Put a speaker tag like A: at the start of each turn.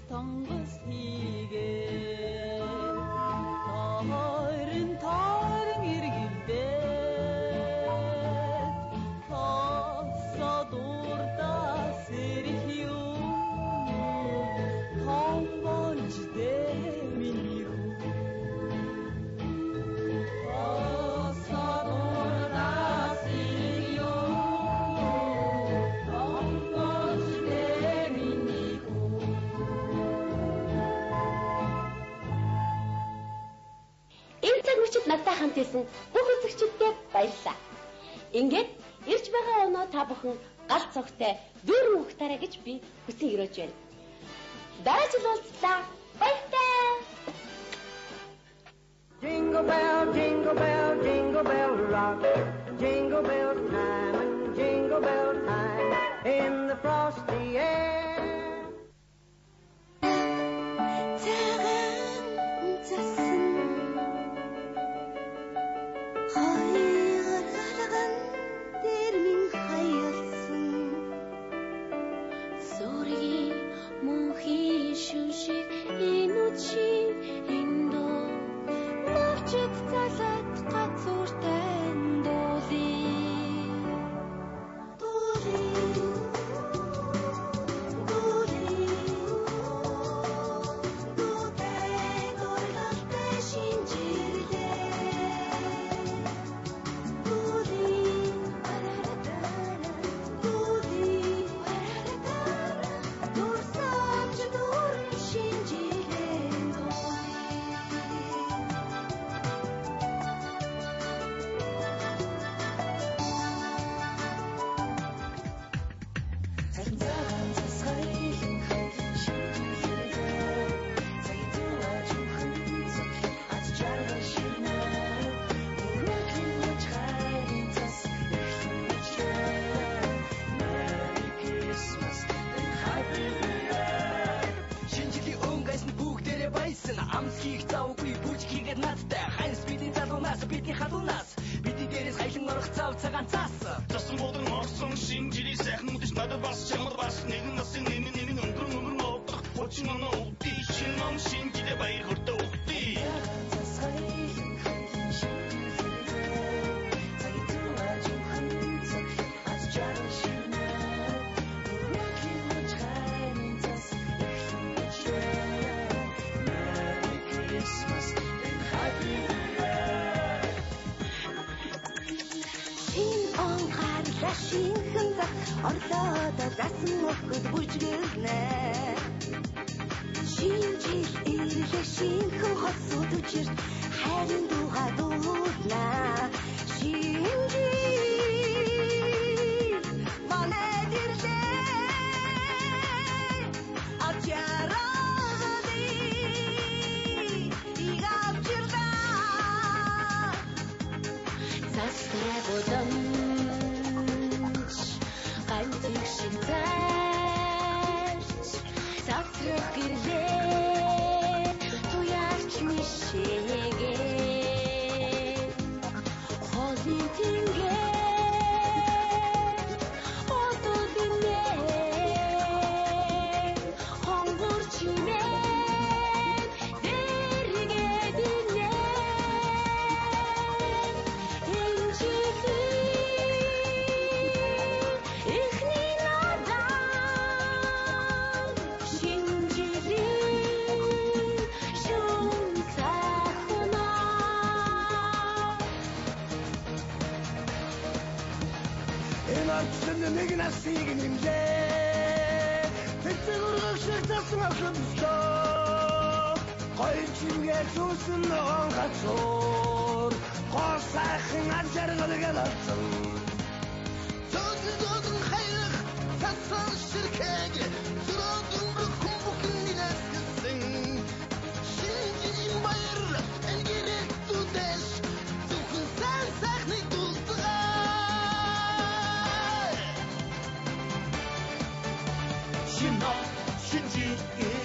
A: Тонгос хийгээ тойрон иргэлдээ тосоо дурдаа сэрэх юм том болж дээ миний хүү тосоо дурдаа сэрэх юм том болж дээ миний хүү.
B: Надтай хамт исэн бүх үзэгчдэд баярлалаа. Ингээд ирж байгаа оноо та бүхэн галт цогтой дүүрэн ухтаарай гэж би хүсэн өрөөж байна. Дараа жил уулзлаа. Баяртай.
C: Jingle bell, jingle bell, jingle bell rock. Jingle bell time and jingle bell time in the frosty air.
D: Амсхийг завгүй бүж хийгээд надтай хайнс бидний залуунаас бидний халуунаас бидний дээрээс хайлан орох цав цагаан цаас
E: засан бодон орсон шинжирий сайхан мэдэж надад бас чамд бас нэгэн насын нэмэн өнгөрөн овдох бочин оноо өвдий шином шинжирээ баяр хүртэ өвдий
F: Шинхэн зах орлоод засан өгөхөд бүжгэлнэ шинжил ирлээ шинхэн хос үдчирт хайрын дуугаа дуудна шинжил манайд ирлээ ачаради игавчирда застря бодом завтрак ирлээ туяач мишээгээ холын тингээ ододинээ хонгор чимээ дэргэдинээ
C: нэг насыг нэмлээ тэцэг ургах шиг тасан авшимсоо гоё чимгээ зүүсэн ногоон гацуур гоо сайхан ажаргал гэлсэн зөөгөн хайрах тасан ширхэг зөрөөдөн бүхэн нэлэсгсэн шинжийн баяр энгэрэг түдэш зөвхөн сайн сайхныг дулдгаа
E: 신지리